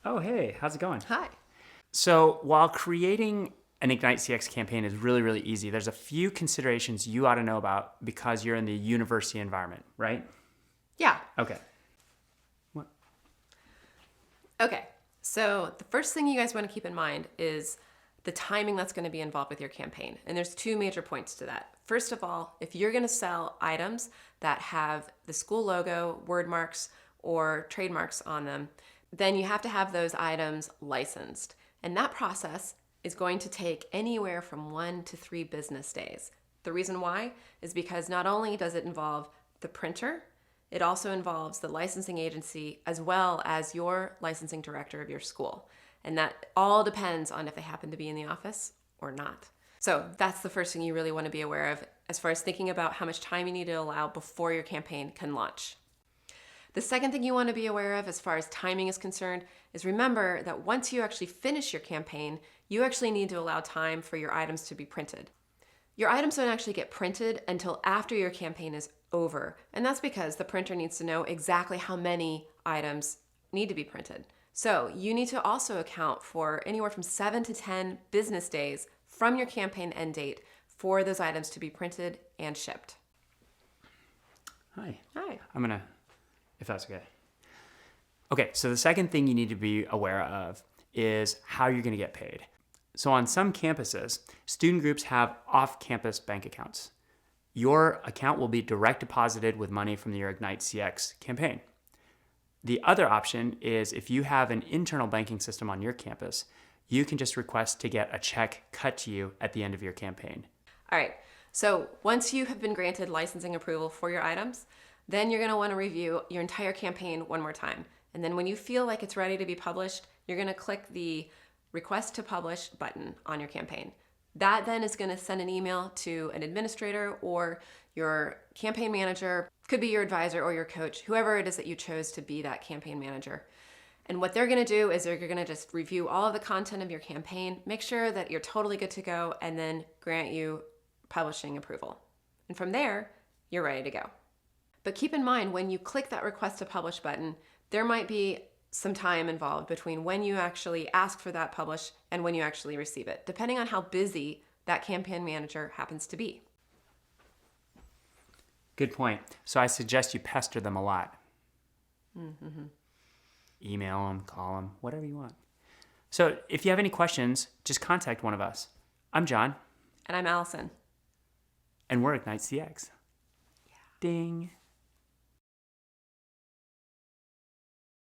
Oh, hey, how's it going? Hi. So, while creating an Ignite CX campaign is really, really easy, there's a few considerations you ought to know about because you're in the university environment, right? Yeah. Okay. What? Okay. So the first thing you guys want to keep in mind is the timing that's going to be involved with your campaign. And there's two major points to that. First of all, if you're going to sell items that have the school logo, word marks, or trademarks on them, then you have to have those items licensed. And that process is going to take anywhere from 1 to 3 business days. The reason why is because not only does it involve the printer, it also involves the licensing agency as well as your licensing director of your school. And that all depends on if they happen to be in the office or not. So that's the first thing you really want to be aware of as far as thinking about how much time you need to allow before your campaign can launch. The second thing you want to be aware of as far as timing is concerned is remember that once you actually finish your campaign, you actually need to allow time for your items to be printed. Your items don't actually get printed until after your campaign is over, and that's because the printer needs to know exactly how many items need to be printed. So you need to also account for anywhere from 7 to 10 business days from your campaign end date for those items to be printed and shipped. Hi. Hi. I'm going to, if that's okay. Okay, so the second thing you need to be aware of is how you're going to get paid. So on some campuses, student groups have off-campus bank accounts. Your account will be direct deposited with money from your Ignite CX campaign. The other option is if you have an internal banking system on your campus, you can just request to get a check cut to you at the end of your campaign. All right. So once you have been granted licensing approval for your items, then you're going to want to review your entire campaign one more time. And then when you feel like it's ready to be published, you're going to click the Request to Publish button on your campaign. That then is going to send an email to an administrator or your campaign manager, could be your advisor or your coach, whoever it is that you chose to be that campaign manager. And what they're going to do is they're going to just review all of the content of your campaign, make sure that you're totally good to go, and then grant you publishing approval. And from there, you're ready to go. But keep in mind, when you click that Request to Publish button, there might be some time involved between when you actually ask for that publish and when you actually receive it, depending on how busy that campaign manager happens to be. Good point. So I suggest you pester them a lot. Email them, call them, whatever you want. So if you have any questions, just contact one of us. I'm John. And I'm Allison. And we're Ignite CX. Yeah. Ding.